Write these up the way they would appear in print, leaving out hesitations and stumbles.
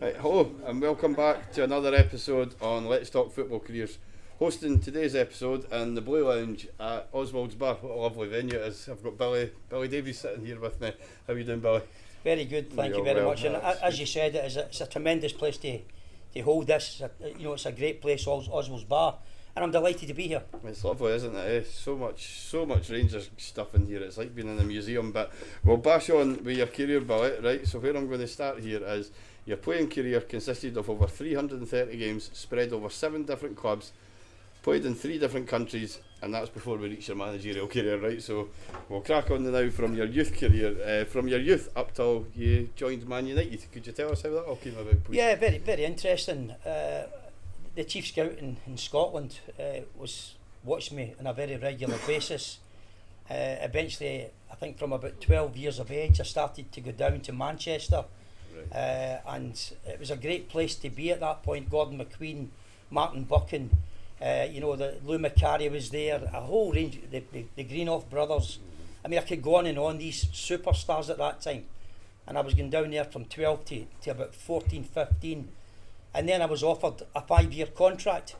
Right, hello and welcome back to another episode on Let's Talk Football Careers. Hosting today's episode in the Blue Lounge at Oswald's Bar. What a lovely venue it is. I've got Billy Davies sitting here with me. How are you doing, Billy? Very good, thank you very much. And as you said, it's a tremendous place to hold this. It's a great place, Oswald's Bar, and I'm delighted to be here. It's lovely, isn't it? So much Rangers stuff in here. It's like being in a museum. But we'll bash on with your career, Billy. Right. So where I'm going to start here is your playing career consisted of over 330 games, spread over 7 different clubs. Played in 3 different countries, and that's before we reach your managerial career, right? So we'll crack on now from your youth career, from your youth up till you joined Man United. Could you tell us how that all came about, please? Yeah, very interesting. The chief scout in Scotland watched me on a very regular basis. Eventually, I think from about 12 years of age, I started to go down to Manchester, and it was a great place to be at that point. Gordon McQueen, Martin Buchan. The Lou Macari was there, a whole range, the Greenough brothers. I mean, I could go on and on, these superstars at that time. And I was going down there from 12 to about 14, 15. And then I was offered a 5-year contract.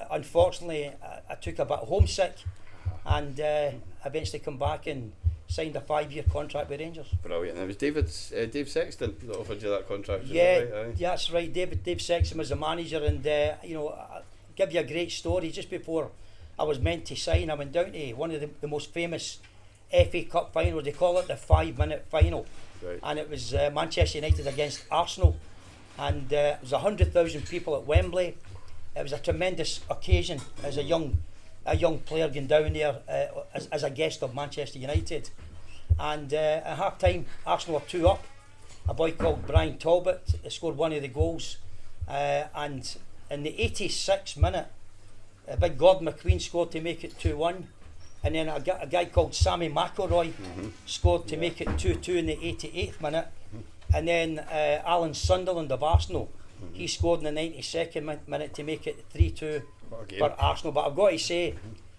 Unfortunately, I took a bit homesick and eventually come back and signed a 5-year contract with Rangers. Brilliant. And it was Dave Sexton that offered you that contract. Yeah, that's right. Dave Sexton was the manager, and I'll give you a great story. Just before I was meant to sign, I went down to one of the most famous FA Cup finals. They call it the 5-minute final, and it was Manchester United against Arsenal, and it was 100,000 people at Wembley. It was a tremendous occasion as a young player going down there as a guest of Manchester United. And at half time, Arsenal were 2 up. A boy called Brian Talbot scored one of the goals, and in the 86th minute, a big Gordon McQueen scored to make it 2-1, and then a guy called Sammy McElroy scored to make it 2-2 in the 88th minute, and then Alan Sunderland of Arsenal, he scored in the 92nd minute to make it 3-2 for Arsenal. But I've got to say,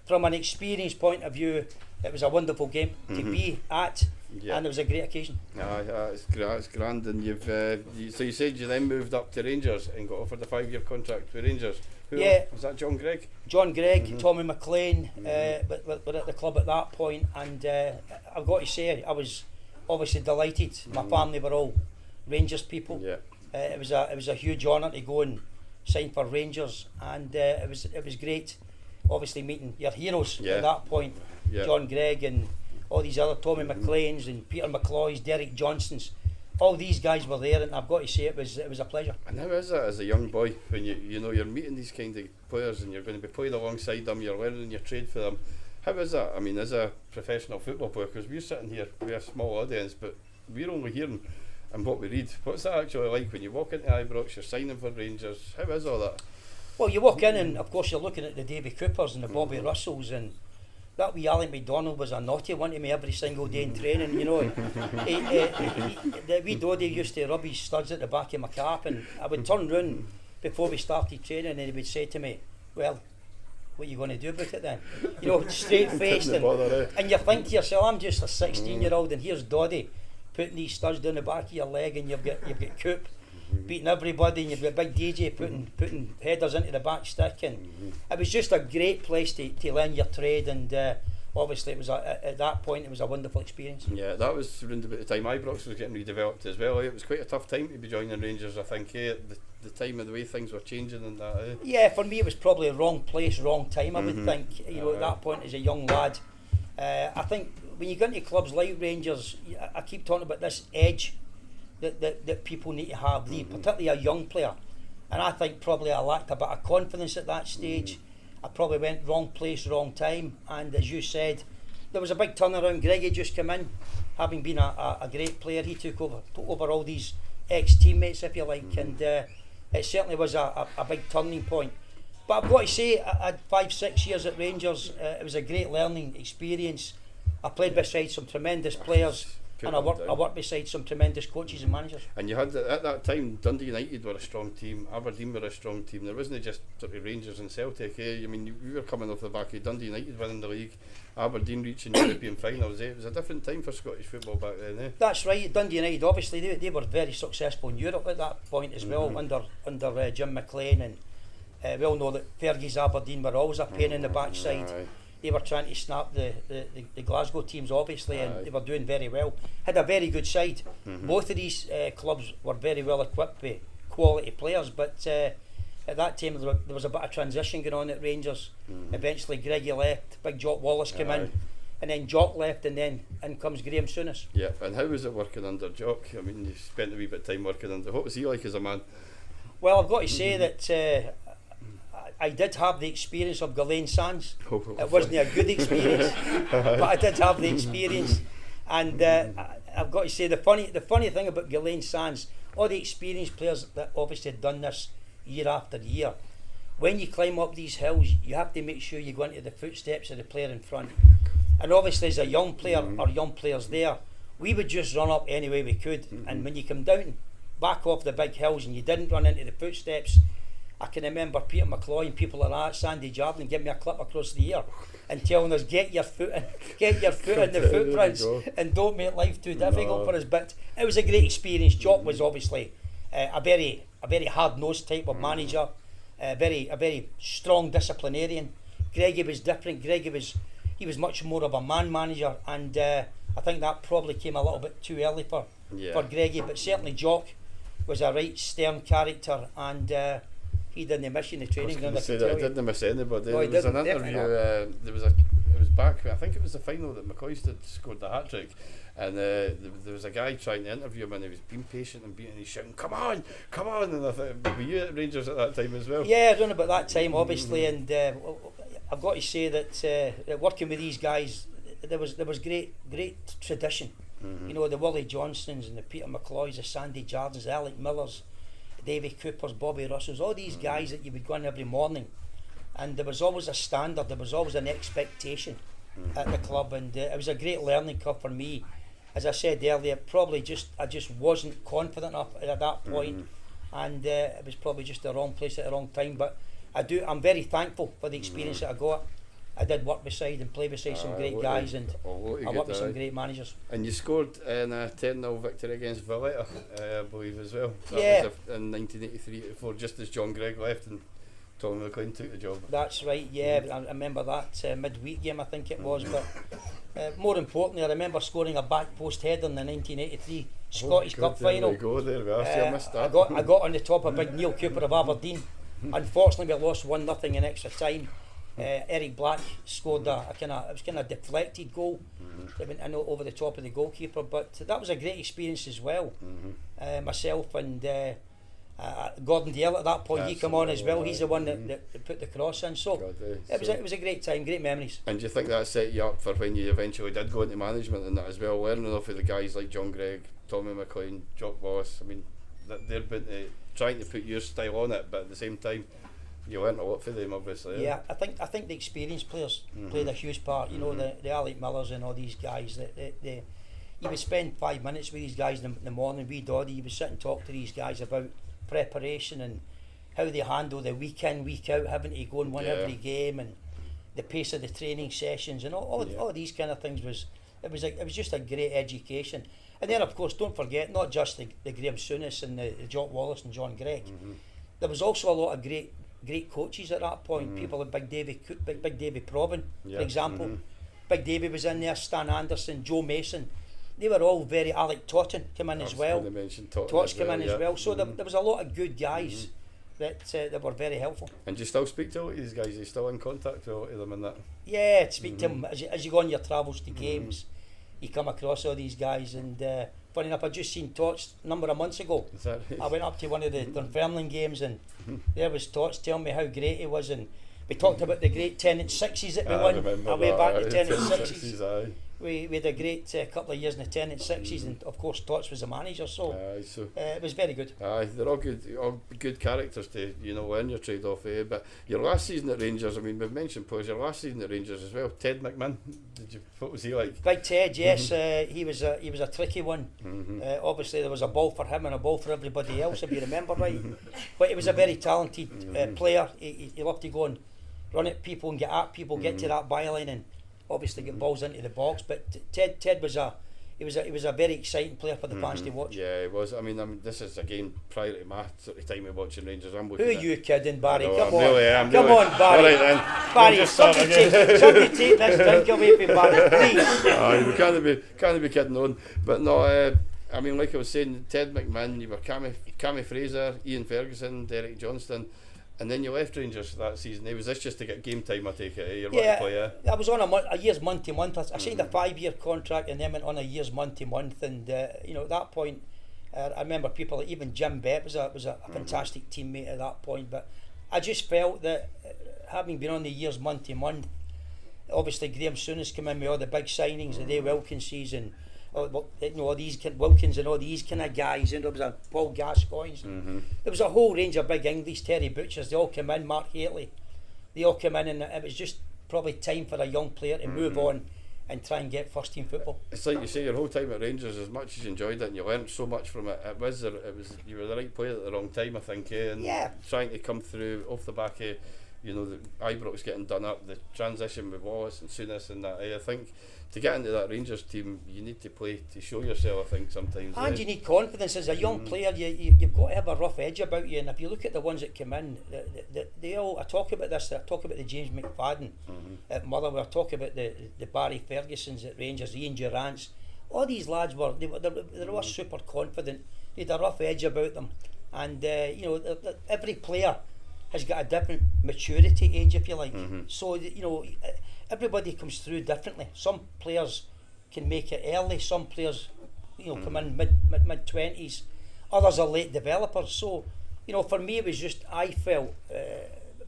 from an experience point of view, it was a wonderful game to be at, and it was a great occasion. It's grand. And so you said you then moved up to Rangers and got offered a 5-year contract with Rangers. Who was that? John Gregg? John Gregg, Tommy McLean, but at the club at that point, and I've got to say, I was obviously delighted. My family were all Rangers people. It was a huge honour to go and sign for Rangers, and it was great, obviously meeting your heroes at that point, John Gregg and all these other Tommy McLeans and Peter McCloys, Derek Johnsons. All these guys were there, and I've got to say it was a pleasure. And how is it as a young boy when you're meeting these kind of players and you're going to be playing alongside them, you're learning your trade for them? How is that? I mean, as a professional football player, because we're sitting here with a small audience, but we're only hearing and what we read. What's that actually like when you walk into Ibrox, you're signing for Rangers? How is all that? Well, you walk in and of course you're looking at the Davy Coopers and the Bobby Russells, and that wee Alec McDonald was a naughty one to me every single day in training. The wee Doddy used to rub his studs at the back of my cap, and I would turn round before we started training and he would say to me, well, what are you going to do about it then? Straight faced, and you think to yourself, I'm just a 16-year-old and here's Doddy putting these studs down the back of your leg, and you've got Coop beating everybody, and you've got big DJ putting headers into the back stick, and it was just a great place to learn your trade, and obviously it was at that point it was a wonderful experience. Yeah, that was around about the time Ibrox was getting redeveloped as well. It was quite a tough time to be joining Rangers, I think, the time of the way things were changing and that. Yeah, for me it was probably wrong place, wrong time, I would think. At that point as a young lad, I think when you go into clubs like Rangers, I keep talking about this edge that people need to have, particularly a young player, and I think probably I lacked a bit of confidence at that stage. I probably went wrong place, wrong time, and as you said, there was a big turnaround. Greg had just come in, having been a great player. He took over all these ex-teammates, if you like, and it certainly was a big turning point. But I've got to say, I had 5-6 years at Rangers. It was a great learning experience. I played beside some tremendous players. And I worked beside some tremendous coaches and managers. And you had at that time Dundee United were a strong team, Aberdeen were a strong team. There wasn't just sort of Rangers and Celtic. I mean, you were coming off the back of Dundee United winning the league, Aberdeen reaching European finals. It was a different time for Scottish football back then. That's right. Dundee United, obviously, they were very successful in Europe at that point as well, under Jim McLean, and we all know that Fergie's Aberdeen were always a pain in the backside. They were trying to snap the Glasgow teams, obviously, and they were doing very well. Had a very good side. Both of these clubs were very well equipped with quality players, but at that time there was a bit of transition going on at Rangers. Eventually Greggy left, Big Jock Wallace came in, and then Jock left, and then in comes Graham Souness. Yeah, and how was it working under Jock? I mean, you spent a wee bit of time working under. What was he like as a man? Well, I've got to say that I did have the experience of Ghislaine Sands. It wasn't a good experience, but I did have the experience. And I've got to say, the funny thing about Ghislaine Sands, all the experienced players that obviously had done this year after year, when you climb up these hills, you have to make sure you go into the footsteps of the player in front. And obviously, as a young player or young players there, we would just run up any way we could. And when you come down back off the big hills and you didn't run into the footsteps, I can remember Peter McCloy and people like that, Sandy Jardine, giving me a clip across the ear and telling us, get your foot in the footprints and don't make life too difficult for us. But it was a great experience. Jock was obviously a very hard-nosed type of manager, a very strong disciplinarian. Greggy was different. He was much more of a man manager, and I think that probably came a little bit too early for Greggy. But certainly Jock was a right stern character, and he didn't miss you in the training ground. I didn't miss anybody. No, there was an interview. It was back. I think it was the final that McCoy scored the hat trick, and there was a guy trying to interview him, and he was being patient and he's shouting, "Come on!" And I thought, were you at Rangers at that time as well? Yeah, I don't know about that time, obviously, and I've got to say that working with these guys, there was great tradition. You know, the Willie Johnsons and the Peter McCloys, the Sandy Jardines, the Alec Millers, Davy Coopers, Bobby Russells, all these guys that you would go in every morning, and there was always a standard, there was always an expectation at the club, and it was a great learning curve for me. As I said earlier, I just wasn't confident enough at that point, and it was probably just the wrong place at the wrong time. But I'm very thankful for the experience that I got. I did work beside and play beside some great guys, and I worked with some great managers. And you scored in a 10-0 victory against Valletta, I believe, as well. That was in 1983-84, just as John Gregg left and Tommy McLean took the job. That's right, yeah. I remember that midweek game, I think it was. But more importantly, I remember scoring a back post header in the 1983 Scottish Cup final. There we go, there we are. I missed that. I got on the top of big Neil Cooper of Aberdeen. Unfortunately, we lost 1-0 in extra time. Eric Black scored it was kind of deflected goal that went in over the top of the goalkeeper, but that was a great experience as well. Myself and Gordon Dale at that point, he came on as well. He's the one that put the cross in, so it was a great time, great memories. And do you think that set you up for when you eventually did go into management and that as well, learning off of the guys like John Gregg, Tommy McLean, Jock Wallace? I mean, they're trying to put your style on it, but at the same time you learnt a lot for them, obviously. Yeah, I think the experienced players played a huge part. You know, the Alec Millers and all these guys. You would spend 5 minutes with these guys in the morning. Wee Doddy, you would sit and talk to these guys about preparation and how they handle the week in, week out, having to go and win every game, and the pace of the training sessions, and all these kind of things. It was just a great education. And then, of course, don't forget, not just the Graham Souness and the Jock Wallace and John Gregg. There was also a lot of great coaches at that point. People like Big Davy Probin, for example. Big Davy was in there, Stan Anderson, Joe Mason. They were all very. Alec Totten came in as well. Tots came in as well. So there was a lot of good guys that were very helpful. And do you still speak to all these guys? Are you still in contact with all of them and that? Yeah, speak to them as you go on your travels to games. You come across all these guys, and funny enough, I just seen Tots a number of months ago. Is that right? I went up to one of the Dunfermline games, and there was Tots telling me how great he was, and we talked about the great 10 and 6s that we won away back to 10 and 6s. we had a great couple of years in the 10 and 6s, and of course Tots was the manager, so it was very good. They're all good characters to earn your trade off. But your last season at Rangers, I mean, we've mentioned players. Your last season at Rangers as well. Ted McMahon, what was he like? Big Ted, yes. He was a tricky one. Obviously there was a ball for him and a ball for everybody else, if you remember right. But he was a very talented player. He loved to go and run at people and get at people, get to that byline and obviously get balls into the box. But Ted was a very exciting player for the fans to watch. Yeah, he was. I mean, this is again prior to my sort of time of watching Rangers. Who are you kidding, Barry? Come on, Barry. All right, then. Barry, somebody take this drink away from Barry, please. We can't be kidding on. But no, I mean, like I was saying, Ted McMahon, you were Cammy Fraser, Ian Ferguson, Derek Johnston. And then you left Rangers that season. Was this just to get game time, I take it? I was on a year's month-to-month. I signed a 5-year contract and then went on a year's month-to-month. And at that point, I remember people like even Jim Bett was a fantastic teammate at that point. But I just felt that having been on the year's month-to-month, obviously Graham Souness came in with all the big signings, the Day Wilkinses and these Wilkins and all these kind of guys, and there was a Paul Gascoigne's. There was a whole range of big English, Terry Butchers, they all came in, Mark Haley, they all came in, and it was just probably time for a young player to move on and try and get first team football. It's like you say, your whole time at Rangers, as much as you enjoyed it and you learnt so much from it, you were the right player at the wrong time, I think, and trying to come through off the back of the Ibrox getting done up, the transition with Wallace and Souness and that. I think to get into that Rangers team, you need to play to show yourself, I think, sometimes. And you need confidence as a young player. You've got to have a rough edge about you. And if you look at the ones that come in, they all, I talk about the James McFadden at Motherwell, I talk about the Barry Fergusons at Rangers, Ian Durrants. All these lads were all super confident. They had a rough edge about them. And every player has got a different maturity age, if you like. So everybody comes through differently. Some players can make it early. Some players, come in mid-20s. Others are late developers. So, for me, it was just I felt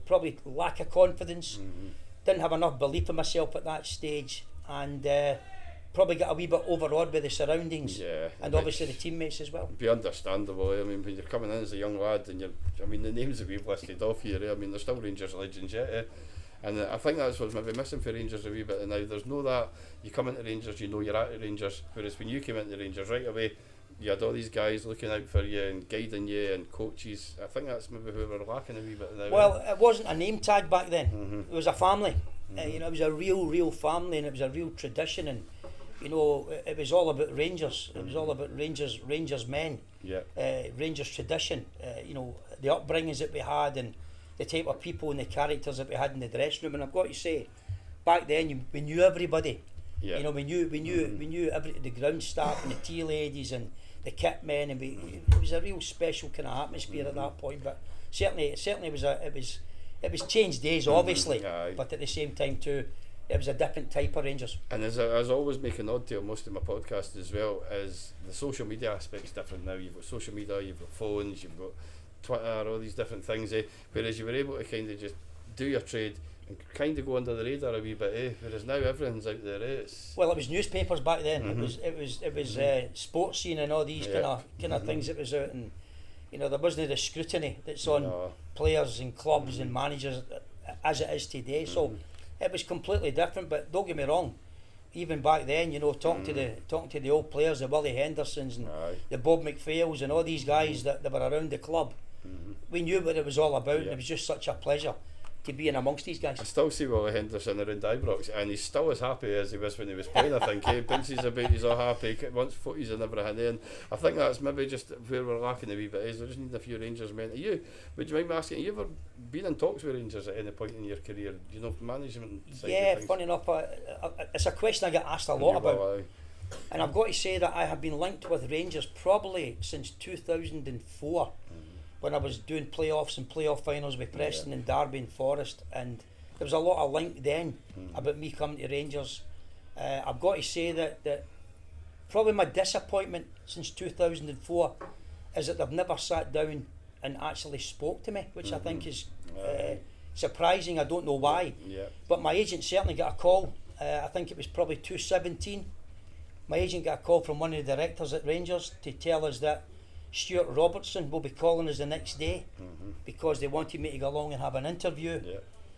probably lack of confidence. Didn't have enough belief in myself at that stage, and probably got a wee bit overawed by the surroundings, and obviously the teammates as well. Be understandable. I mean, when you're coming in as a young lad, and the names that we've listed off here, I mean, they're still Rangers legends yet. And I think that's what's maybe missing for Rangers a wee bit now. There's no that you come into Rangers, you're at Rangers, whereas when you came into Rangers right away, you had all these guys looking out for you and guiding you and coaches. I think that's maybe who we're lacking a wee bit now. Well, it wasn't a name tag back then. It was a family. It was a real family, and it was a real tradition, and it was all about Rangers. It was all about Rangers men. Rangers tradition. The upbringings that we had and the type of people and the characters that we had in the dressing room. And I've got to say, back then we knew everybody. We knew the ground staff and the tea ladies and the kit men, and it was a real special kind of atmosphere at that point. But certainly it was changed days, obviously, but at the same time too, it was a different type of Rangers. And as I always make a nod to most of my podcasts as well, is the social media aspect's different now. You've got social media, you've got phones, you've got Twitter, all these different things, whereas you were able to kind of just do your trade and kind of go under the radar a wee bit, whereas now everything's out there. Well, it was newspapers back then. It was sports scene and all these kind of things that was out, and there wasn't the scrutiny that's on players and clubs and managers as it is today. So it was completely different. But don't get me wrong, even back then, talking to the old players, the Willie Hendersons and the Bob McPhails and all these guys that were around the club, we knew what it was all about, and it was just such a pleasure to be in amongst these guys. I still see Willie Henderson around Ibrox, and he's still as happy as he was when he was playing. I think he bounces about, he's all happy, wants footies and everything. And I think that's maybe just where we're lacking a wee bit, is we just need a few Rangers men. Would you mind me asking, have you ever been in talks with Rangers at any point in your career? Management side of things? Funny enough, it's a question I get asked a lot about. And I've got to say that I have been linked with Rangers probably since 2004. When I was doing playoffs and playoff finals with Preston and Derby and Forest, and there was a lot of link then about me coming to Rangers. I've got to say that probably my disappointment since 2004 is that they've never sat down and actually spoke to me, which I think is surprising. I don't know why, but my agent certainly got a call I think it was probably 2017. My agent got a call from one of the directors at Rangers to tell us that Stuart Robertson will be calling us the next day because they wanted me to go along and have an interview.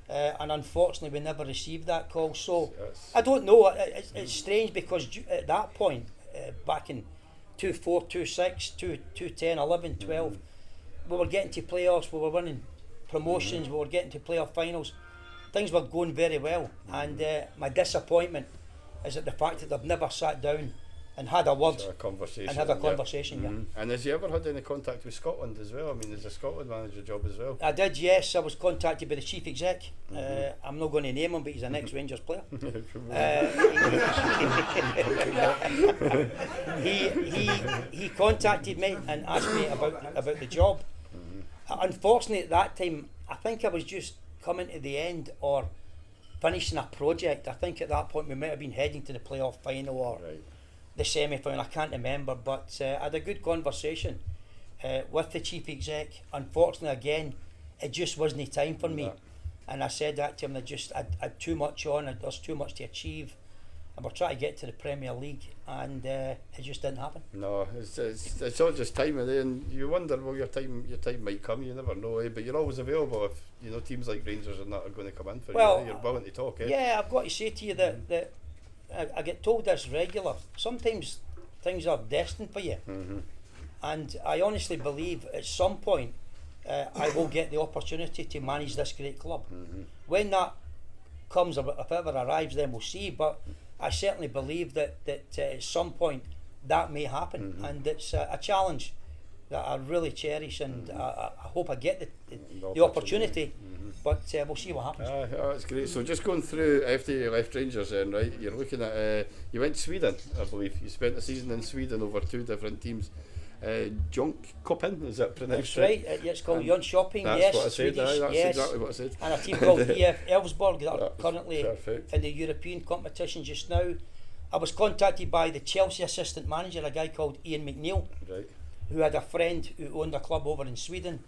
And unfortunately we never received that call. So I don't know, it's strange because at that point, back in 2004, 2006, 2010, 11, 12, we were getting to playoffs, we were winning promotions, we were getting to playoff finals. Things were going very well, and my disappointment is at the fact that they've never sat down and had a word and had a conversation. And has you ever had any contact with Scotland as well? I mean, there's a Scotland manager job as well. I did, yes. I was contacted by the chief exec. I'm not going to name him, but he's an ex-Rangers player. He contacted me and asked me about the job. Unfortunately, at that time, I think I was just coming to the end or finishing a project. I think at that point we might have been heading to the playoff final or the semi-final, I can't remember, but I had a good conversation with the chief exec. Unfortunately, again, it just wasn't time for me, and I said that to him. I had too much on, there's too much to achieve, and we're trying to get to the Premier League, and it just didn't happen. No, it's all just time, and you wonder, well, your time might come. You never know, but you're always available if you know teams like Rangers are not going to come in for you. You're willing to talk. Yeah, I've got to say to you that I get told this regular. Sometimes things are destined for you, and I honestly believe at some point I will get the opportunity to manage this great club. When that comes, if it ever arrives, then we'll see. But I certainly believe that at some point that may happen, and it's a challenge that I really cherish, and I hope I get the opportunity. But we'll see what happens. That's great. So just going through after you left Rangers then, right, you're looking at, you went to Sweden, I believe. You spent a season in Sweden over 2 different teams. Jönköping, is that pronounced? That's right, it's called Jönköping, that's yes. What I said, Swedish, that's exactly what I said. And a team called EF Elfsborg that are currently perfect. in the European competition just now. I was contacted by the Chelsea assistant manager, a guy called Ian McNeil, who had a friend who owned a club over in Sweden.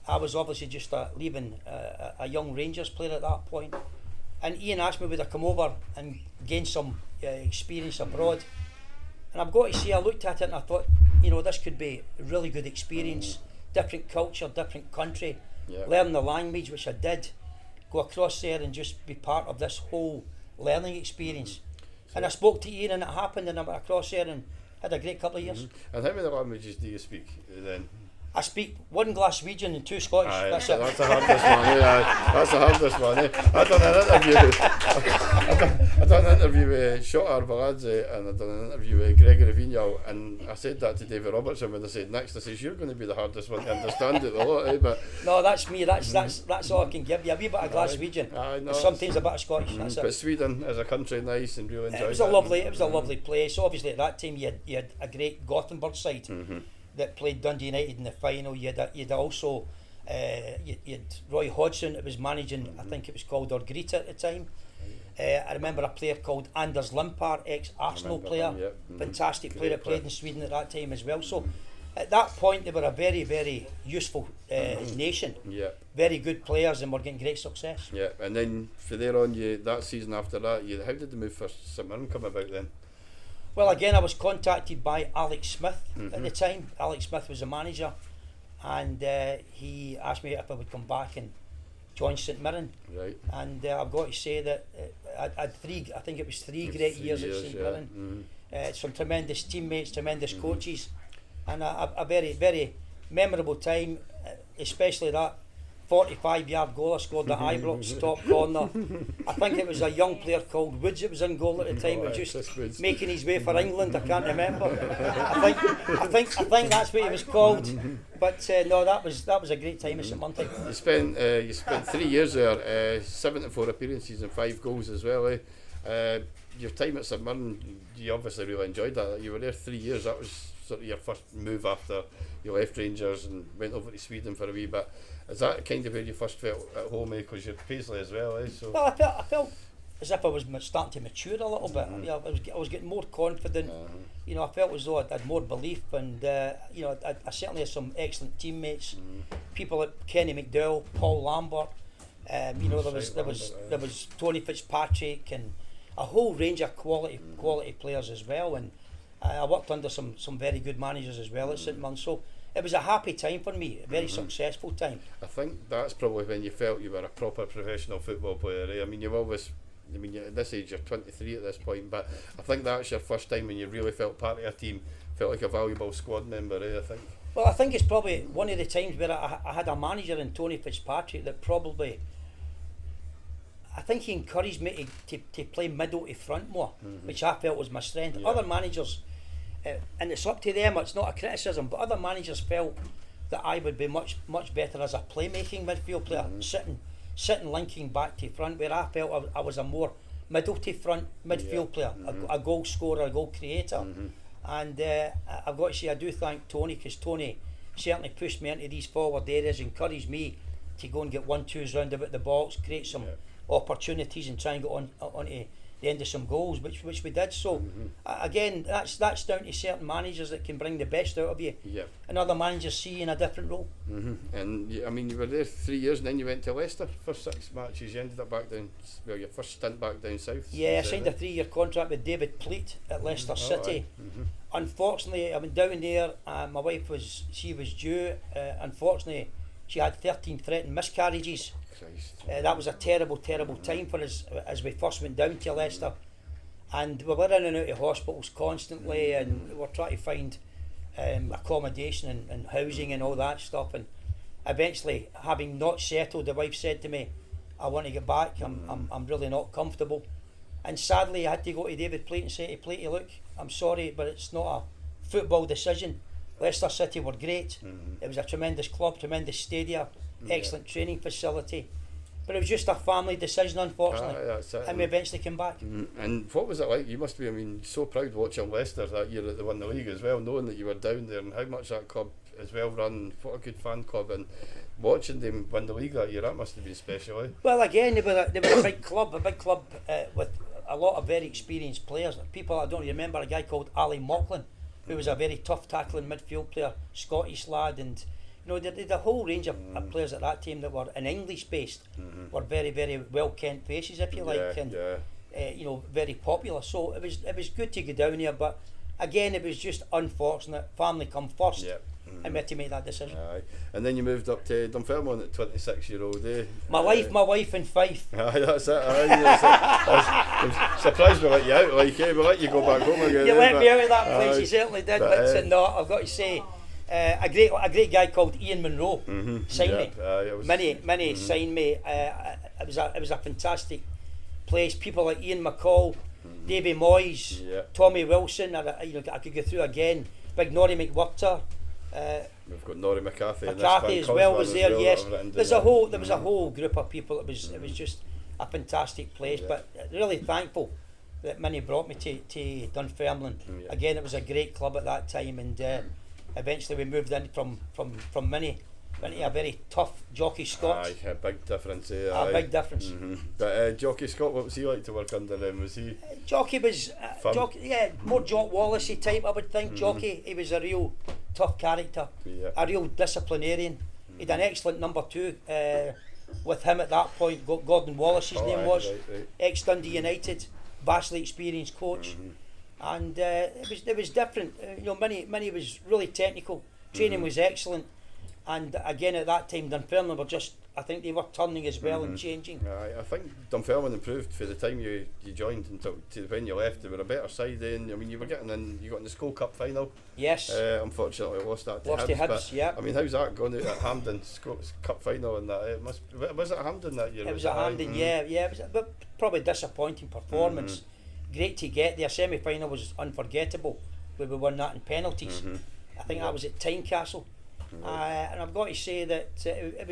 I was obviously just leaving a young Rangers player at that point, and Ian asked me would I come over and gain some experience abroad. And I've got to say, I looked at it and I thought, this could be a really good experience, different culture, different country, learn the language, which I did, go across there and just be part of this whole learning experience. And I spoke to Ian and it happened, and I went across there and had a great couple of years. And how many languages do you speak then? I speak 1 Glaswegian and 2 Scottish. That's it. That's the hardest one. That's the hardest one. I done an interview with Shota Arveladze, and I done an interview with Gregory Vignal, and I said that to David Robertson when they said next. I says, you're going to be the hardest one to understand it a lot, but no, that's me. That's all I can give you. A wee bit of Glaswegian, sometimes a bit of Scottish. That's it. But Sweden as a country, nice and really enjoyed it. It was a lovely place. Obviously at that time you had a great Gothenburg side that played Dundee United in the final. You'd also you'd Roy Hodgson that was managing, I think it was called Orgrita at the time. I remember a player called Anders Limpar, ex-Arsenal player, fantastic player that played in Sweden at that time as well. So at that point they were a very, very useful nation, very good players, and were getting great success. And then from there on, that season after that, how did the move for St Mirren come about then? Well, again, I was contacted by Alex Smith at the time. Alex Smith was the manager, and he asked me if I would come back and join St Mirren. Right. And I've got to say that I had I think it was three great years at St Mirren. Some tremendous teammates, tremendous coaches, and a very, very memorable time, especially that 45-yard goal I scored at Ibrox, top corner. I think it was a young player called Woods that was in goal at the time, just making his way for England. I can't remember. I think that's what he was called. But no, that was a great time at St Mirren. You spent 3 years there, 74 appearances and 5 goals as well. Your time at St Mirren, you obviously really enjoyed that. You were there 3 years. That was sort of your first move after you left Rangers and went over to Sweden for a wee bit. Is that kind of where you first felt at home, because you're Paisley as well, So. Well, I felt as if I was starting to mature a little bit. I was getting more confident. I felt as though I had more belief, and I certainly had some excellent teammates. People like Kenny McDowell, Paul Lambert. There was Tony Fitzpatrick, and a whole range of quality players as well, and I worked under some very good managers as well at St Mirren, so it was a happy time for me, a very successful time. I think that's probably when you felt you were a proper professional football player, eh? I mean, you've always, I mean, at this age you're 23 at this point, but I think that's your first time when you really felt part of a team, felt like a valuable squad member, eh, I think. Well, I think it's probably one of the times where I had a manager in Tony Fitzpatrick that probably, I think he encouraged me to play middle to front more, which I felt was my strength. Yeah. Other managers, and it's up to them, it's not a criticism, but other managers felt that I would be much better as a playmaking midfield player, sitting linking back to front, where I felt I was a more middle to front midfield player, a goal scorer, a goal creator. And I've got to say, I do thank Tony, because Tony certainly pushed me into these forward areas, encouraged me to go and get 1-2s round about the box, create some opportunities and try and get onto the end of some goals, which we did. So again, that's down to certain managers that can bring the best out of you, and other managers see you in a different role. And I mean, you were there 3 years and then you went to Leicester for 6 matches. You ended up back down, well, your first stint back down south. Yeah, I signed a 3-year contract with David Pleat at Leicester City. Unfortunately, I went down there, my wife was due, unfortunately she had 13 threatened miscarriages. That was a terrible time for us as we first went down to Leicester, and we were in and out of hospitals constantly, and we were trying to find accommodation and housing and all that stuff, and eventually, having not settled, the wife said to me, I want to get back, I'm really not comfortable. And sadly I had to go to David Pleat and say to Pleaty, look, I'm sorry, but it's not a football decision. Leicester City were great, it was a tremendous club, tremendous stadium, excellent training facility, but it was just a family decision, unfortunately. That's it. And we eventually came back. And what was it like? You must be, I mean, so proud watching Leicester that year that they won the league as well, knowing that you were down there, and how much that club is well run, what a good fan club, and watching them win the league that year, that must have been special, eh? Well, again, they were a big club with a lot of very experienced players. People, I don't remember a guy called Ali Mocklin, who was a very tough tackling midfield player, Scottish lad, and you know, the whole range of players at that team that were in English based were very, very well kent faces, if you like, and you know, very popular. So it was good to go down here, but again, it was just unfortunate. Family come first, and we had to make that decision. And then you moved up to Dunfermline at 26-year-old, eh? My wife and Fife. That's it. I was surprised we let you out, like, we let you go back home again. You let me out of that place, you certainly did. But no, I've got to say, a great guy called Ian Munro signed me. Many signed me. It was a fantastic place. People like Ian McCall, Davy Moyes, Tommy Wilson. I could go through again. Big Norrie McWhirter. We've got Norrie McCarthy as well was there. Yes, there was a whole group of people. It was just a fantastic place. But really thankful that Minnie brought me to Dunfermline. Again, it was a great club at that time, and eventually we moved in from Minnie into a very tough Jockey Scott. A big difference. A big difference. But Jockey Scott, what was he like to work under them? Was he? Jockey was more Jock Wallacey type, I would think. Jockey, he was a real tough character, a real disciplinarian. He had an excellent number 2 with him at that point. Gordon Wallace, his name was, ex Dundee United, vastly experienced coach, and it was different. You know, Minnie was really technical. Training was excellent. And again, at that time, Dunfermline were just, I think they were turning as well and changing. I think Dunfermline improved for the time you joined until to when you left. They were a better side then. I mean, you were getting in, you got in the School Cup final. Yes. Unfortunately, lost that to Hibs. I mean, how's that gone out at Hampden School Cup final and that? Was it at Hampden that year? It was at Hampden, It was probably a disappointing performance. Great to get there. Semi-final was unforgettable, where we won that in penalties. I think that was at Tynecastle. And I've got to say that it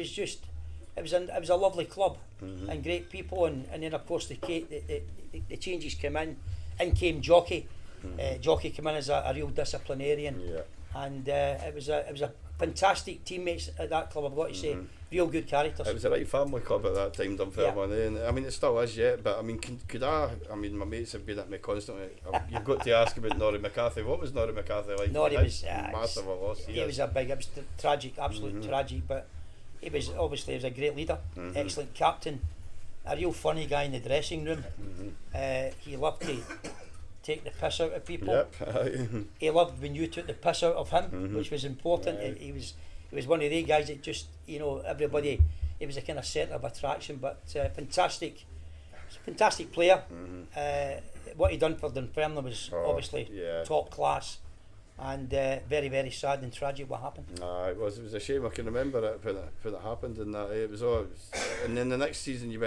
was a lovely club and great people, and then of course the changes came in came Jockey. Jockey came in as a real disciplinarian, and it was a fantastic teammates at that club, I've got to say. Real good characters. It was a right family club at that time, Dunfermline. And I mean, it still is yet, but I mean, I mean, my mates have been at me constantly. You've got to ask about Norrie McCarthy. What was Norrie McCarthy like? Norrie was massive loss. It was tragic, absolute tragic, but he was a great leader, excellent captain, a real funny guy in the dressing room. He loved to take the piss out of people. Yep. He loved when you took the piss out of him, which was important. He was one of the guys that just, everybody, he was a kind of centre of attraction, but fantastic player. What he done for Dunfermline was obviously top class, and very, very sad and tragic what happened. It was a shame. I can remember it when it happened, and that it was all. And then the next season you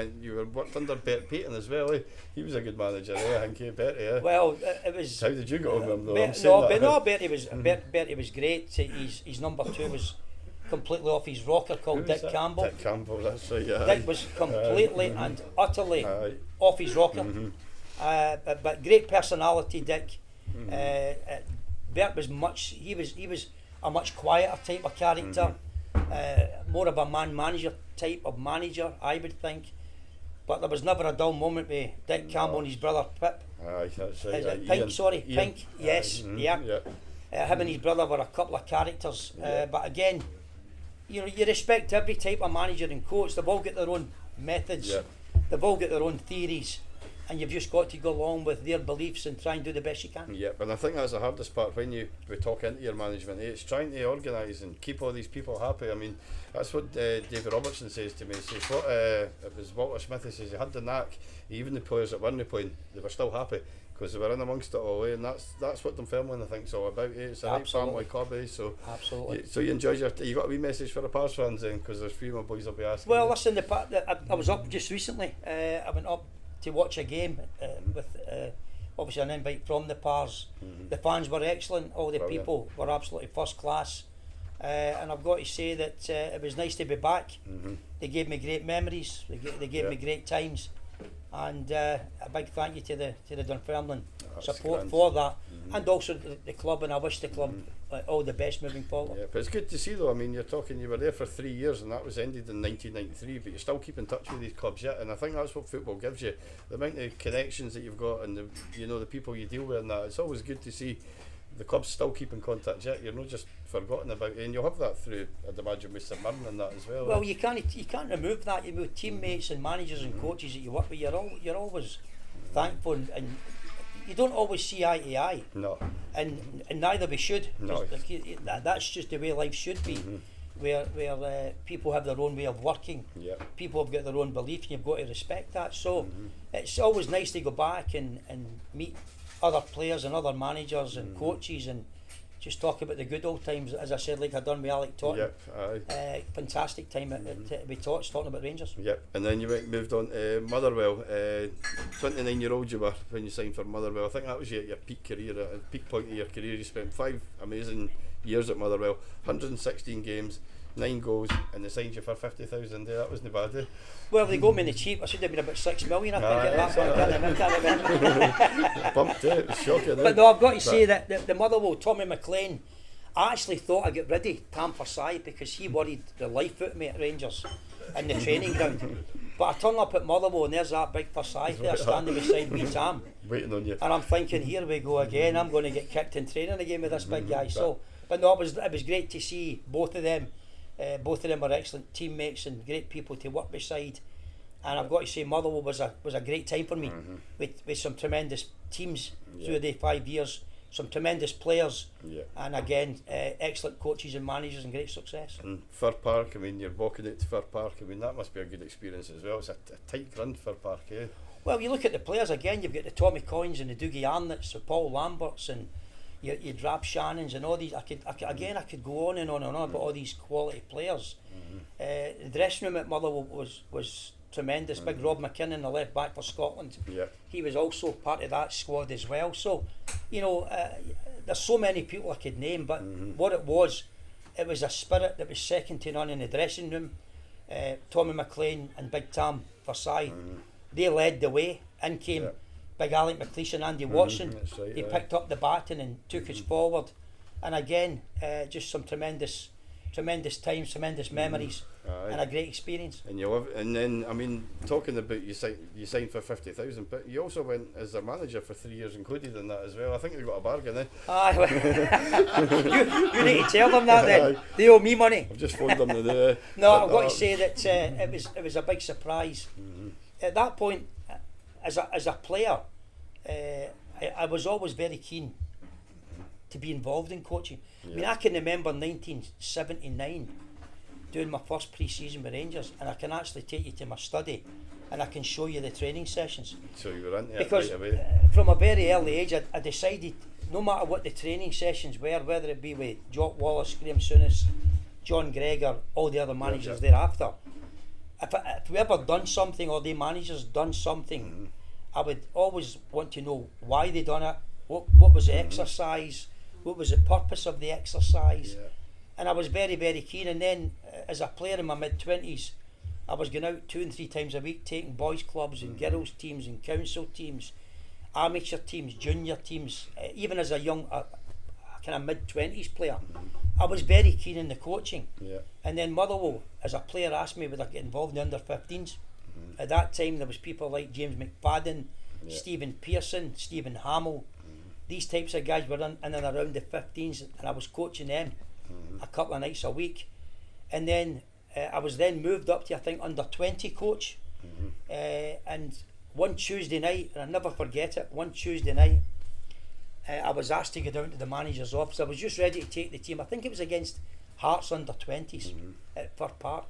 worked under Bert Payton as well. He was a good manager. I think Bertie. Well, it was. How did you get on with him though? Bertie was great. His number 2 was completely off his rocker, called Dick Campbell. Dick Campbell, that's right. Yeah. Dick was completely and utterly off his rocker. But great personality, Dick. Bert was he was a much quieter type of character, more of a manager type of manager, I would think. But there was never a dull moment with Dick Campbell and his brother Pip. That's right. Pink, yes, Him and his brother were a couple of characters. But again, you respect every type of manager and coach. They've all got their own methods. They've all got their own theories. And you've just got to go along with their beliefs and try and do the best you can. Yeah, and I think that's the hardest part when we talk into your management. It's trying to organise and keep all these people happy. I mean, that's what David Robertson says to me. He says, it was Walter Smith, he says he had the knack. Even the players that weren't playing, they were still happy because they were in amongst it all. And that's what Dunfermline I think is all about. It's a right family club. So absolutely. So you enjoy you got a wee message for the Pars fans then, because there's a few of my boys will be asking. Well, listen, I was up just recently. I went up to watch a game with obviously an invite from the Pars. The fans were excellent. All the people were absolutely first class, and I've got to say that it was nice to be back. They gave me great memories. They gave me great times, and a big thank you to the Dunfermline support for that, and also the club. And I wish the club all the best moving forward. Yeah, but it's good to see though. I mean, you were there for 3 years, and that was ended in 1993. But you still keep in touch with these clubs yet, and I think that's what football gives you. The amount of connections that you've got, and the people you deal with, and that. It's always good to see the clubs still keep in contact yet. You're not just forgotten about it, and you'll have that through, I'd imagine, with St Mirren and that as well. Well, you can't remove that. You move teammates and managers and coaches that you work with. You're always thankful, and you don't always see eye to eye. No. And neither we should. No. That's just the way life should be. Where people have their own way of working. People have got their own belief, and you've got to respect that. So it's always nice to go back and meet other players and other managers and coaches and just talk about the good old times, as I said, like I done with Alec Totten. Fantastic time at talking about Rangers. And then you moved on to Motherwell. 29-year-old you were when you signed for Motherwell. I think that was your peak career, peak point of your career. You spent 5 amazing years at Motherwell, 116 games, 9 goals, and they signed you for 50,000. That wasn't bad, eh? Well, they got me in the cheap. I should have been about 6 million. I think at that point. I can't remember. Bumped it. It was shocking. But no, I've got to say that the Motherwell, Tommy McLean, I actually thought I'd get rid of Tam Forsyth because he worried the life out of me at Rangers in the training ground. But I turn up at Motherwell and there's that big Forsyth there standing beside me, Tam. Waiting on you. And I'm thinking, here we go again. I'm going to get kicked in training again with this big guy. So, but no, it was great to see both of them. Both of them were excellent teammates and great people to work beside. And I've got to say, Motherwell was a great time for me with some tremendous teams through the 5 years, some tremendous players, and again, excellent coaches and managers and great success. And Fir Park, I mean, you're walking out to Fir Park, I mean, that must be a good experience as well. It's a tight ground, Fir Park, eh? Well, you look at the players again, you've got the Tommy Coynes and the Dougie Arnott's, the Paul Lamberts, and your Drab Shannons and all these. I could go on and on and on about all these quality players. The dressing room at Motherwell was tremendous. Big Rob McKinnon, the left back for Scotland. He was also part of that squad as well. So, there's so many people I could name, but what it was a spirit that was second to none in the dressing room. Tommy McLean and Big Tam Forsyth, they led the way. In came Big Alec McLeish and Andy Watson. Right, they picked up the baton and took us forward. And again, just some tremendous times, tremendous memories, and a great experience. And then I mean, talking about you signed for 50,000, but you also went as a manager for 3 years included in that as well. I think you got a bargain, eh? You need to tell them that then. They owe me money. I've just phoned them today. No, I've got to say that it was a big surprise. at that point, as a player, I was always very keen to be involved in coaching. I mean, I can remember 1979 doing my first pre-season with Rangers, and I can actually take you to my study and I can show you the training sessions. So you were into Because it right away. From a very early age, I decided, no matter what the training sessions were, whether it be with Jock Wallace, Graham Souness, John Gregor, all the other managers thereafter, if we ever done something or the managers done something, I would always want to know why they done it, what was the exercise, what was the purpose of the exercise. And I was very, very keen. And then as a player in my mid-20s, I was going out 2 and 3 times a week, taking boys clubs and girls teams and council teams, amateur teams, junior teams. Even as a young kind of mid-20s player, I was very keen in the coaching. And then Motherwell, as a player, asked me would I get involved in the under-15s. At that time there was people like James McFadden, Stephen Pearson, Stephen Hamill. These types of guys were in and around the 15s, and I was coaching them a couple of nights a week. And then I was then moved up to, I think, under 20 coach. And one Tuesday night, and I'll never forget it, one Tuesday night, I was asked to go down to the manager's office. I was just ready to take the team. I think it was against Hearts under 20s at Fir Park.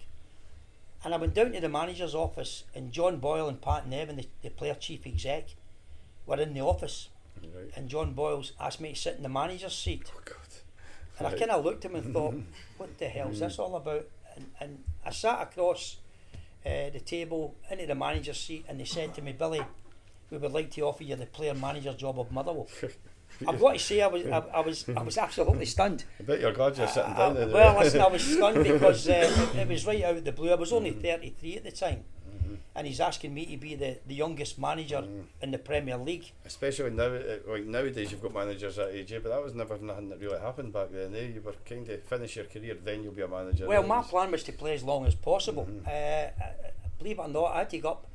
And I went down to the manager's office, and John Boyle and Pat Nevin, the player chief exec, were in the office. And John Boyle asked me to sit in the manager's seat. And I kind of looked at him and thought, what the hell is this all about? And I sat across the table into the manager's seat, and they said to me, Billy, we would like to offer you the player manager job of Motherwell. I've got to say, I was absolutely stunned. I bet you're glad you're sitting down there. Well, listen, I was stunned because it was right out of the blue. I was only 33 at the time, and he's asking me to be the youngest manager in the Premier League. Especially now, like nowadays, you've got managers that age, but that was never nothing that really happened back then. You were kind of finish your career, then you'll be a manager. Well, my plan was to play as long as possible. Believe it or not, I had to go up.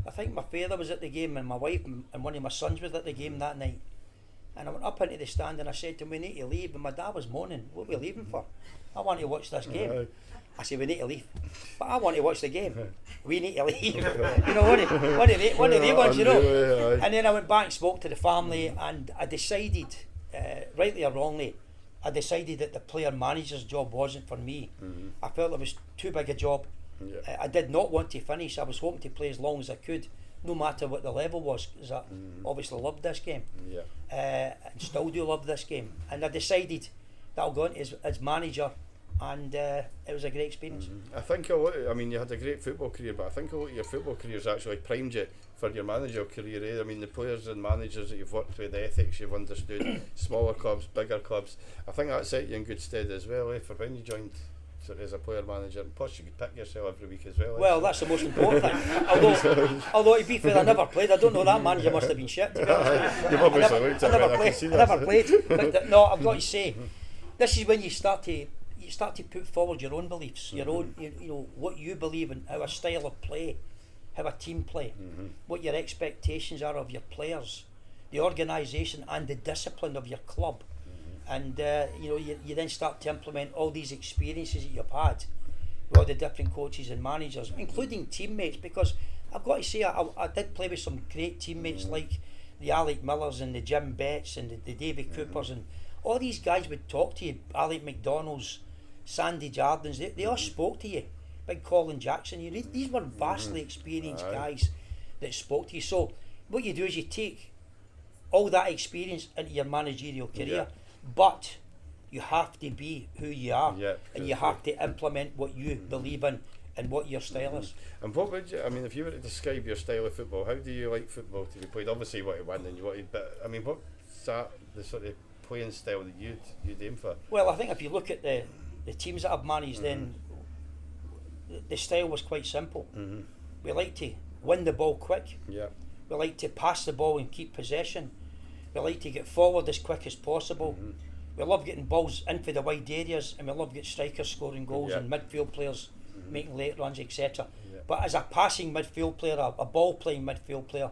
I think my father was at the game, and my wife and one of my sons was at the game that night. And I went up into the stand and I said to him, we need to leave. And my dad was moaning, what are we leaving for? I want to watch this game. I said, we need to leave. But I want to watch the game. We need to leave. You know, one of the ones, you know. And then I went back and spoke to the family, and I decided, rightly or wrongly, I decided that the player manager's job wasn't for me. I felt it was too big a job. I did not want to finish. I was hoping to play as long as I could, no matter what the level was, because I obviously loved this game, and still do love this game. And I decided that I'll go into as manager, and it was a great experience. I think I mean, you had a great football career, but I think a lot of your football career's actually primed you for your managerial career. I mean, the players and managers that you've worked with, the ethics you've understood, smaller clubs, bigger clubs, I think that set you in good stead as well, for when you joined as a player manager. And plus you could pick yourself every week as well. Well, that's the most important thing. Although to be fair, I never played. I don't know, that manager must have been shit, to be honest. You've obviously looked at it. I never played. But no, I've got to say, this is when you start to put forward your own beliefs, your own, you know, what you believe in, how a style of play, how a team play, what your expectations are of your players, the organisation and the discipline of your club. And you know, you then start to implement all these experiences that you've had with all the different coaches and managers, including teammates, because I've got to say, I did play with some great teammates like the Alec Millers and the Jim Betts and the David Coopers, and all these guys would talk to you, Alec McDonald's, Sandy Jardins, they all spoke to you, Big Colin Jackson. These were vastly experienced guys that spoke to you. So what you do is you take all that experience into your managerial career, but you have to be who you are, and you have to implement what you believe in and what your style is. And what would you, I mean, if you were to describe your style of football, how do you like football to be played? Obviously you want to win and you want to, but I mean, what's that, the sort of playing style that you'd aim for? Well, I think if you look at the teams that I've managed, then the style was quite simple. We like to win the ball quick. We like to pass the ball and keep possession. We like to get forward as quick as possible. We love getting balls into the wide areas, and we love getting strikers scoring goals and midfield players making late runs, etc. But as a passing midfield player, a ball playing midfield player,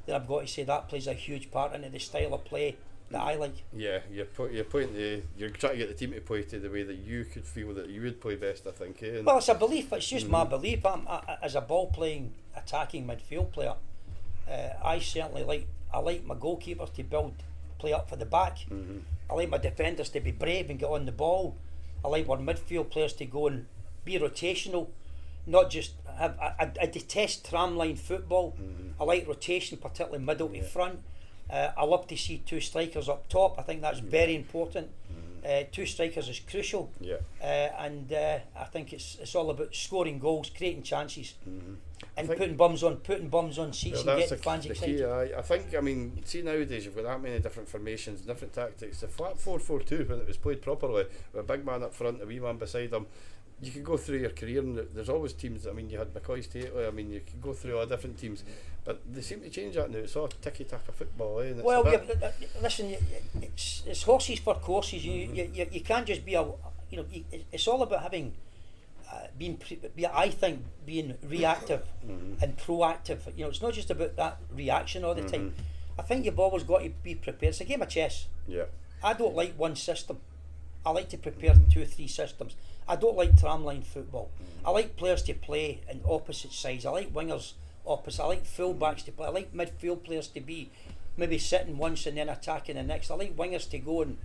then I've got to say that plays a huge part into the style of play that I like. Yeah, you're trying to get the team to play to the way that you could feel that you would play best, I think. Eh? Well, it's a belief. It's just my belief. As a ball playing, attacking midfield player, I certainly like my goalkeepers to play up for the back. I like my defenders to be brave and get on the ball. I like our midfield players to go and be rotational, not just have. I detest tramline football. I like rotation, particularly middle to front. I love to see two strikers up top. I think that's very important. Two strikers is crucial. And I think it's all about scoring goals, creating chances, and putting bums on seats and getting fans excited. I think, see nowadays you've got that many different formations, different tactics. The flat 4-4-2, when it was played properly, with a big man up front, a wee man beside him, you can go through your career and there's always teams. You had McCoy's Tately. You can go through all different teams, but they seem to change that now. It's all tiki-taka football, eh? Well, listen, it's horses for courses. You can't just be it's all about having I think being reactive and proactive. It's not just about that reaction all the time. I think you've always got to be prepared. It's a game of chess. I don't like one system. I like to prepare 2 or 3 systems. I don't like tramline football. I like players to play in opposite sides. I like wingers opposite. I like full-backs to play. I like midfield players to be maybe sitting once and then attacking the next. I like wingers to go and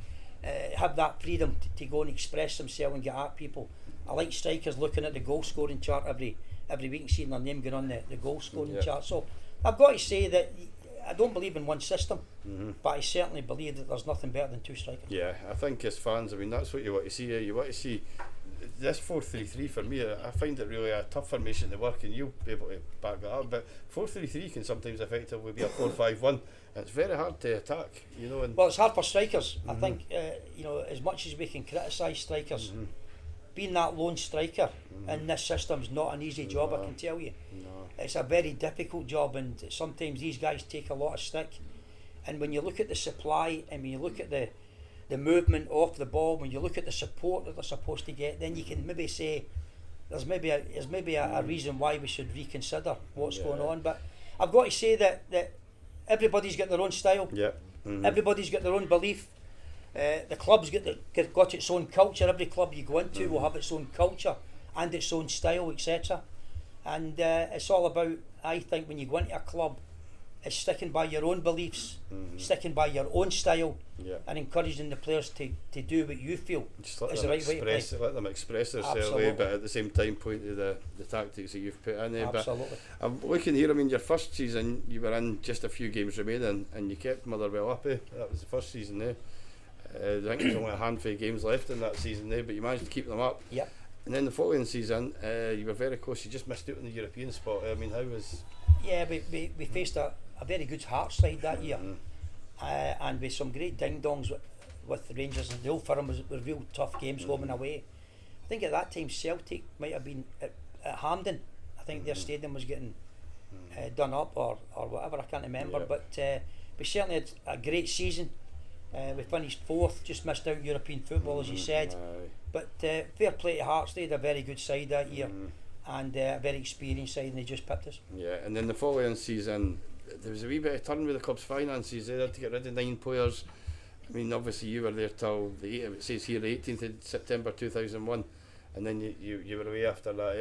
have that freedom to go and express themselves and get at people. I like strikers looking at the goal scoring chart every week and seeing their name going on the goal scoring chart. So I've got to say that I don't believe in one system, but I certainly believe that there's nothing better than 2 strikers. Yeah, I think as fans, that's what you want to see. You want to see this 4-3-3 for me. I find it really a tough formation to work, and you'll be able to back that up. But 4-3-3 can sometimes effectively be a 4-5-1. It's very hard to attack, Well, it's hard for strikers. I think as much as we can criticise strikers, being that lone striker in this system's not an easy job. I can tell you. It's a very difficult job, and sometimes these guys take a lot of stick. And when you look at the supply, and when you look at the movement off the ball, when you look at the support that they're supposed to get, then you can maybe say there's maybe a reason why we should reconsider what's going on. But I've got to say that everybody's got their own style. Everybody's got their own belief. The club's got its own culture. Every club you go into will have its own culture and its own style, etc. And it's all about, I think, when you go into a club, it's sticking by your own beliefs, sticking by your own style, and encouraging the players to do what you feel is the right way to play. Let them express themselves, but at the same time point to the tactics that you've put in there. Absolutely. But I'm looking here, your first season you were in just a few games remaining and you kept Motherwell up. That was the first season there. I think there's only a handful of games left in that season there, but you managed to keep them up. And then the following season, you were very close. You just missed out on the European spot. How was? Yeah, we faced a very good Hearts side that year, and with some great ding dongs with the Rangers, and the Old Firm were real tough games home and away. I think at that time Celtic might have been at Hampden. I think their stadium was getting done up or whatever. I can't remember, but we certainly had a great season. We finished 4th, just missed out European football, as you said. But fair play to Hearts, they had a very good side that year, and a very experienced side, and they just pipped us. Yeah, and then the following season, there was a wee bit of turn with the club's finances. They had to get rid of 9 players. Obviously you were there till it says here the 18th of September 2001, and then you were away after that.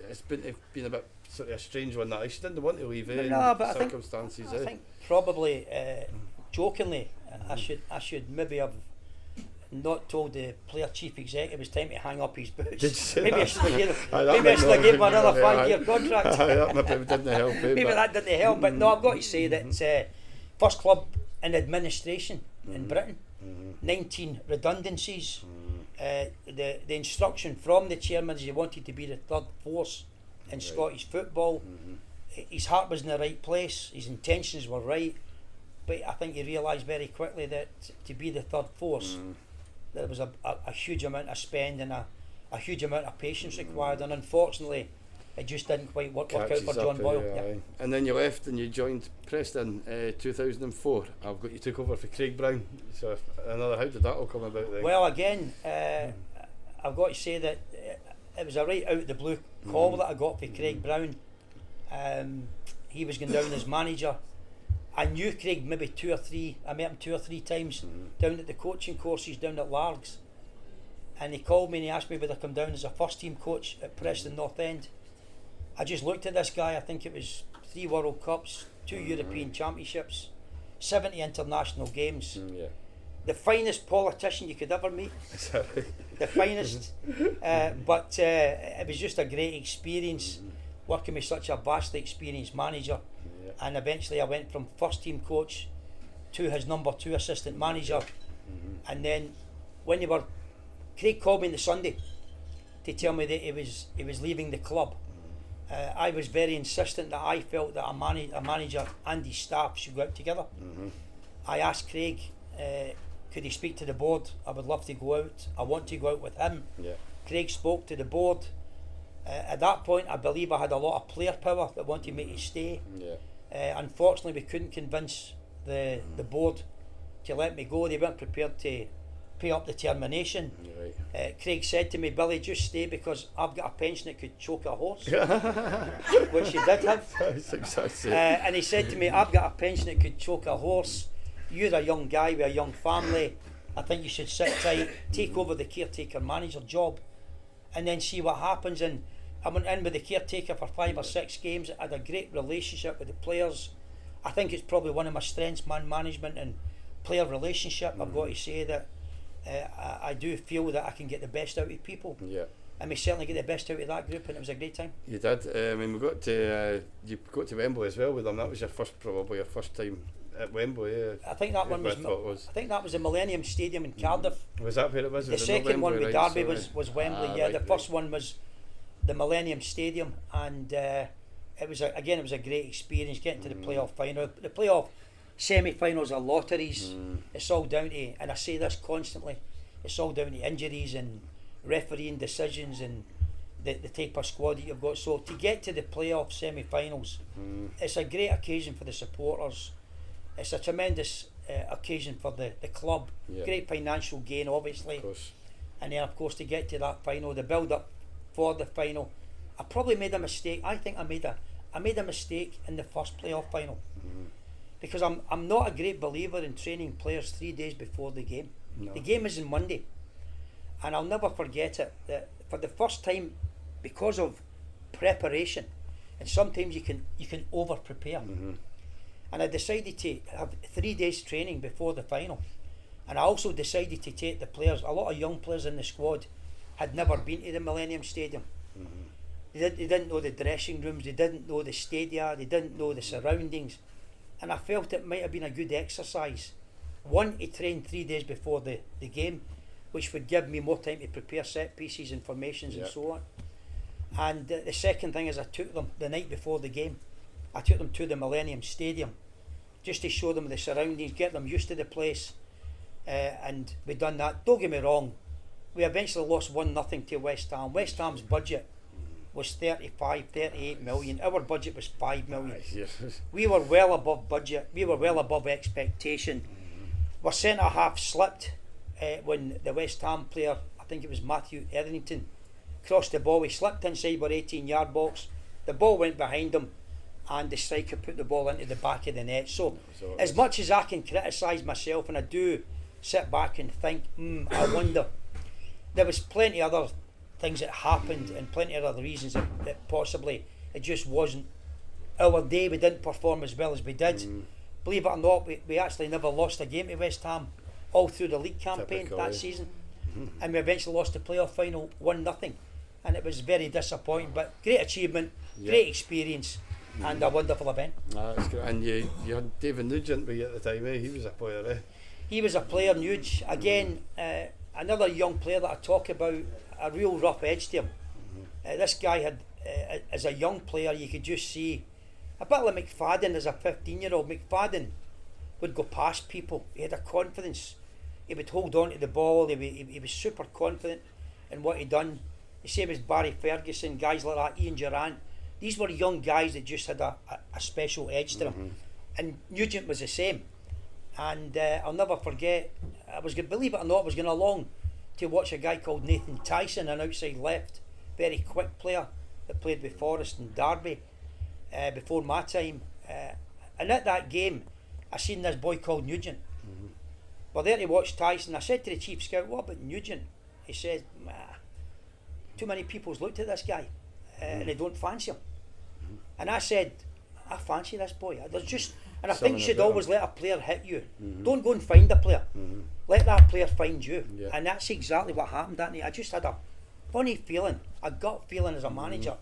It's been a bit sort of a strange one that I didn't want to leave in but circumstances. I think probably jokingly, I should maybe have not told the player chief executive it was time to hang up his boots. Maybe I should have given him another 5-year contract. That didn't help. Maybe that didn't help, but no, I've got to say that it's first club in administration in Britain. 19 redundancies. The instruction from the chairman is he wanted to be the third force in Scottish football. His heart was in the right place, his intentions were right, but I think he realised very quickly that to be the third force there was a huge amount of spend and a huge amount of patience required, and unfortunately it just didn't quite work out for John Boyle. And then you left and you joined Preston 2004. You took over for Craig Brown. So how did that all come about then? Well, again, I've got to say that it was a right out of the blue call that I got for Craig Brown. He was going down as manager, I knew Craig maybe 2 or 3. I met him 2 or 3 times down at the coaching courses down at Largs, and he called me and he asked me whether I come down as a first team coach at Preston North End. I just looked at this guy. I think it was 3 World Cups, 2 European Championships, 70 international games. The finest politician you could ever meet. The finest. But it was just a great experience working with such a vastly experienced manager. And eventually I went from first team coach to his number 2 assistant manager. And then when Craig called me on the Sunday to tell me that he was leaving the club. I was very insistent that I felt that a manager and his staff should go out together. I asked Craig, could he speak to the board? I would love to go out. I want to go out with him. Craig spoke to the board. At that point, I believe I had a lot of player power that wanted me to stay. Unfortunately, we couldn't convince the board to let me go. They weren't prepared to pay up the termination. Craig said to me, Billy, just stay because I've got a pension that could choke a horse, which he did have. And he said to me, I've got a pension that could choke a horse. You're a young guy with a young family. I think you should sit tight, take over the caretaker manager job, and then see what happens. And I went in with the caretaker for 5 or 6 games. I had a great relationship with the players. I think it's probably one of my strengths, man management and player relationship. I've got to say that I do feel that I can get the best out of people. And we certainly get the best out of that group, and it was a great time. You did. I mean, we got to you got to Wembley as well with them. That was probably your first time at Wembley. I think that one was. I think that was the Millennium Stadium in Cardiff. Was that where it was? The second one with Derby was Wembley. The first one was the Millennium Stadium, and it was a great experience getting to the playoff final. The playoff semi-finals are lotteries. It's all down to, and I say this constantly, it's all down to injuries and refereeing decisions and the type of squad that you've got. So to get to the playoff semi-finals, it's a great occasion for the supporters. It's a tremendous occasion for the club. Great financial gain, obviously, and then of course to get to that final, the build-up for the final. I probably made a mistake. I think I made a mistake in the first playoff final. Because I'm not a great believer in training players 3 days before the game. The game is on Monday, and I'll never forget it. That for the first time, because of preparation, and sometimes you can over prepare. And I decided to have 3 days training before the final, and I also decided to take the players. A lot of young players in the squad had never been to the Millennium Stadium. They didn't know the dressing rooms. They didn't know the stadia. They didn't know the surroundings. And I felt it might have been a good exercise. One, to train 3 days before the game, which would give me more time to prepare set pieces and formations and so on. And the second thing is I took them the night before the game. I took them to the Millennium Stadium just to show them the surroundings, get them used to the place. And we done that. Don't get me wrong, we eventually lost 1-0 to West Ham. West Ham's budget was 38 million. Our budget was 5 million. We were well above budget. We were well above expectation. Our centre half slipped when the West Ham player, I think it was Matthew Etherington, crossed the ball. He slipped inside our 18-yard box. The ball went behind him, and the striker put the ball into the back of the net. So as much as I can criticise myself, and I do sit back and think, I wonder, there was plenty of other things that happened and plenty of other reasons that possibly it just wasn't our day. We didn't perform as well as we did. Believe it or not, we actually never lost a game to West Ham all through the league campaign that season, and we eventually lost the playoff final 1-0, and it was very disappointing, but great achievement, great experience, and a wonderful event. That's great. And you had David Nugent with you at the time, He was a player, He was a player, Nuge. Again, another young player that I talk about, a real rough edge to him. This guy had, as a young player, you could just see, a bit like McFadden as a 15-year-old. McFadden would go past people. He had a confidence. He would hold on to the ball. He was super confident in what he'd done. The same as Barry Ferguson, guys like that, Ian Durant. These were young guys that just had a special edge to them. And Nugent was the same. And I'll never forget, believe it or not, I was going along to watch a guy called Nathan Tyson, an outside left, very quick player that played with Forest and Derby before my time. And at that game, I seen this boy called Nugent. We're there to watch Tyson. I said to the chief scout, what about Nugent? He said, too many people's looked at this guy and they don't fancy him. And I said, I fancy this boy. There's just, and I think you should always let a player hit you. Don't go and find a player. Let that player find you. And that's exactly what happened, Anthony. I just had a funny feeling, a gut feeling as a manager.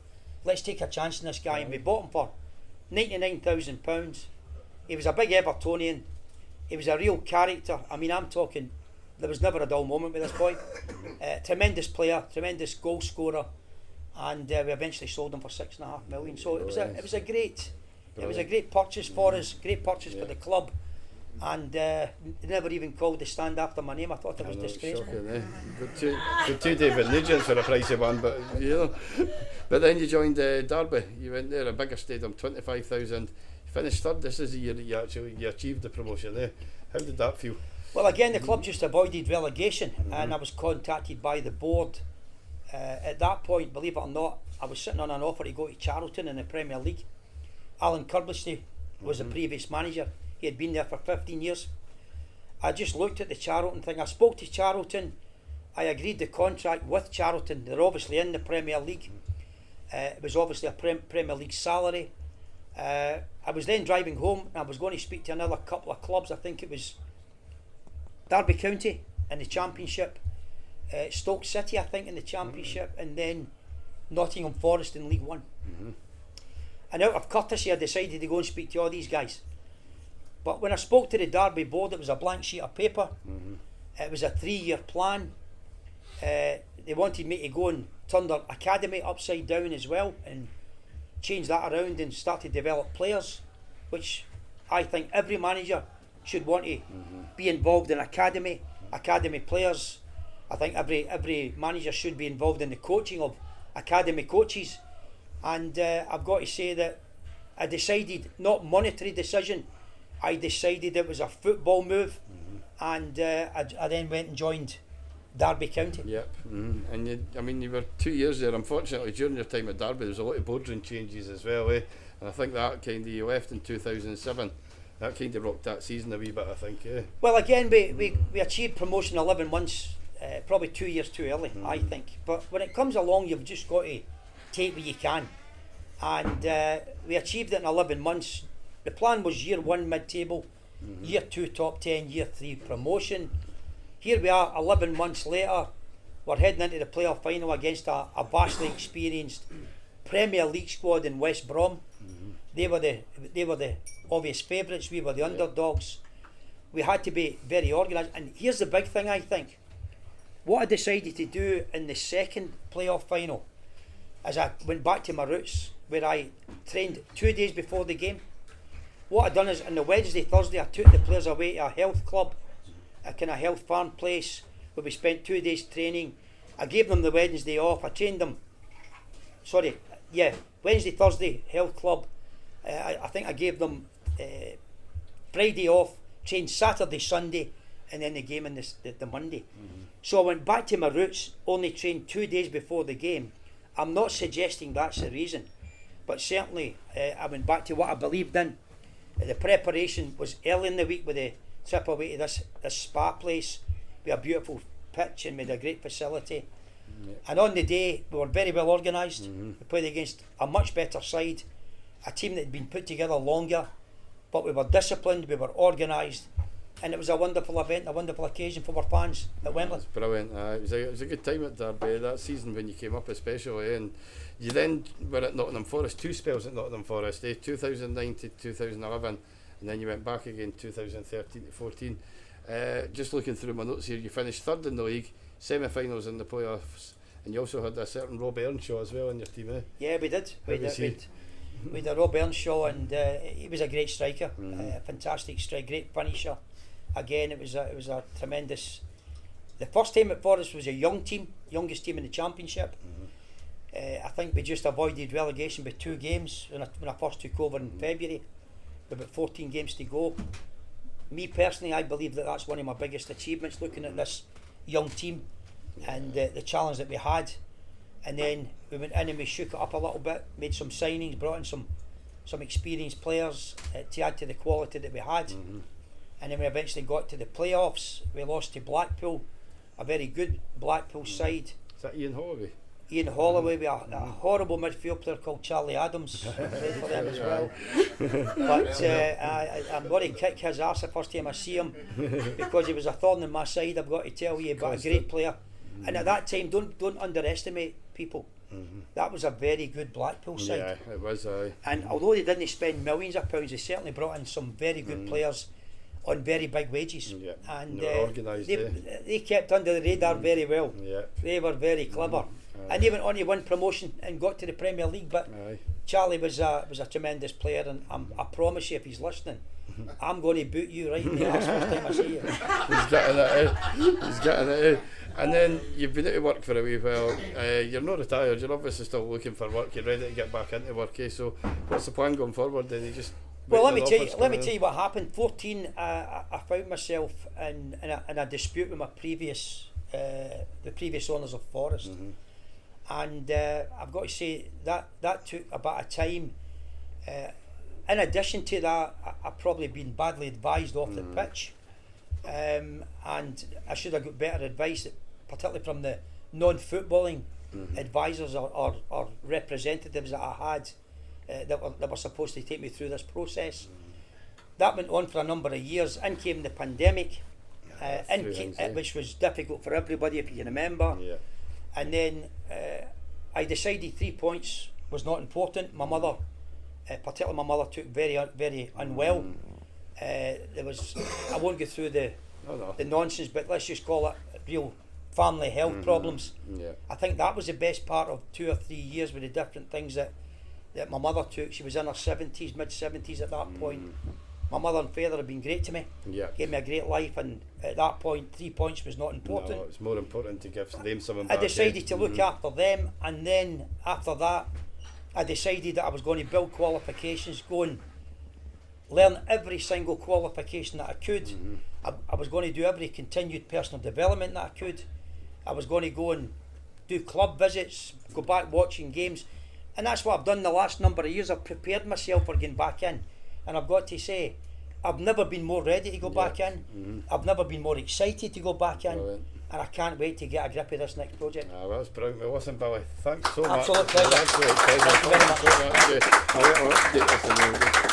Let's take a chance on this guy, and we bought him for £99,000. He was a big Evertonian. He was a real character. I mean, I'm talking, there was never a dull moment with this boy. Tremendous player, tremendous goal scorer, and we eventually sold him for $6.5 million. So it was a great purchase for us, great purchase for the club, and they never even called the stand after my name. I thought it was disgraceful. Shocking, Got two David Nugents for the price of one, but But then you joined Derby. You went there, a bigger stadium, 25,000. Finished third. This is the year that you achieved the promotion there. How did that feel? Well, again, the club just avoided relegation, and I was contacted by the board. At that point, believe it or not, I was sitting on an offer to go to Charlton in the Premier League. Alan Curbishley was the previous manager. He had been there for 15 years. I just looked at the Charlton thing. I spoke to Charlton. I agreed the contract with Charlton. They're obviously in the Premier League. It was obviously a Premier League salary. I was then driving home and I was going to speak to another couple of clubs. I think it was Derby County in the Championship, Stoke City I think in the Championship, and then Nottingham Forest in League One. And out of courtesy I decided to go and speak to all these guys. But when I spoke to the Derby board, it was a blank sheet of paper. It was a 3-year plan. They wanted me to go and turn their academy upside down as well and change that around and start to develop players, which I think every manager should want to be involved in academy players. I think every manager should be involved in the coaching of academy coaches. And I've got to say that I decided, not monetary decision, I decided it was a football move, and I then went and joined Derby County. Yep. And you were 2 years there. Unfortunately, during your time at Derby, there was a lot of boardroom changes as well, And I think that you left in 2007. That kind of rocked that season a wee bit, I think. Well, again, we achieved promotion 11 months, probably 2 years too early, I think. But when it comes along, you've just got to take what you can. And we achieved it in 11 months. The plan was year 1 mid-table, year 2 top 10, year 3 promotion. Here we are 11 months later, we're heading into the playoff final against a vastly experienced Premier League squad in West Brom. They were the obvious favourites, we were the underdogs. We had to be very organised, and here's the big thing I think. What I decided to do in the second playoff final is I went back to my roots, where I trained 2 days before the game. What I'd done is on the Wednesday, Thursday, I took the players away to a health club, a kind of health farm place, where we spent 2 days training. I gave them the Wednesday off. I trained them, Wednesday, Thursday, health club. I think I gave them Friday off, trained Saturday, Sunday, and then the game on the Monday. So I went back to my roots, only trained 2 days before the game. I'm not suggesting that's the reason, but certainly I went back to what I believed in. The preparation was early in the week with the trip away to this spa place with a beautiful pitch and with a great facility. And on the day we were very well organised. We played against a much better side, a team that had been put together longer, but we were disciplined, we were organised, and it was a wonderful event, a wonderful occasion for our fans at Wembley. It's brilliant. It was a good time at Derby that season when you came up especially, and you then were at Nottingham Forest, 2 spells at Nottingham Forest, 2009 to 2011, and then you went back again 2013 to 14. Just looking through my notes here, you finished third in the league, semi-finals in the playoffs, and you also had a certain Rob Earnshaw as well in your team. Yeah, we did. We had a Rob Earnshaw, and he was a great striker, fantastic strike, great finisher. Again, it was a tremendous. The first time at Forest was a young team, youngest team in the Championship. I think we just avoided relegation by 2 games when I first took over in February, with about 14 games to go. Me personally, I believe that's one of my biggest achievements, looking at this young team and the challenge that we had. And then we went in and we shook it up a little bit, made some signings, brought in some some experienced players to add to the quality that we had. And then we eventually got to the playoffs. We lost to Blackpool, a very good Blackpool side. Is that Ian Holloway? Ian Holloway with a horrible midfield player called Charlie Adams, played for them as well. But I'm going to kick his ass the first time I see him, because he was a thorn in my side, I've got to tell you, but a great player. And at that time, don't underestimate people. That was a very good Blackpool side. Yeah, it was. And although they didn't spend millions of pounds, they certainly brought in some very good players on very big wages. Yeah. And they were organised. they kept under the radar very well. Yeah. They were very clever. And they went on to win promotion and got to the Premier League. But Charlie was a tremendous player, and I promise you, if he's listening, I'm going to boot you right in the arse first time I see you. He's getting it. He's getting it. And then you've been out of work for a wee while. You're not retired. You're obviously still looking for work. You're ready to get back into work. So what's the plan going forward? Then you just well, let me tell you what happened. 14, I found myself in a dispute with my previous owners of Forest. And I've got to say that took a bit of time. In addition to that, I've probably been badly advised off the pitch, and I should have got better advice, particularly from the non-footballing advisors or representatives that I had that were supposed to take me through this process. That went on for a number of years. In came the pandemic, which was difficult for everybody, if you can remember. Yeah. And then I decided 3 points was not important. My mother, particularly my mother, took very unwell. There was, I won't go through the nonsense, but let's just call it real family health problems. Yeah. I think that was the best part of 2 or 3 years with the different things that my mother took. She was in her 70s, mid-70s at that point. My mother and father have been great to me. Yeah. Gave me a great life, and at that point 3 points was not important. No, it's more important to give them something back. I decided to look after them, and then after that I decided that I was going to build qualifications, go and learn every single qualification that I could. I was going to do every continued personal development that I could. I was going to go and do club visits, go back watching games, and that's what I've done the last number of years. I've prepared myself for getting back in, and I've got to say, I've never been more ready to go back in. I've never been more excited to go back in. Brilliant. And I can't wait to get a grip of this next project. Well, that's brilliant. Well, listen, Billy, thanks so much. Absolute pleasure. Absolute pleasure. Thank you very much. Thanks so much. I'll update this in a minute.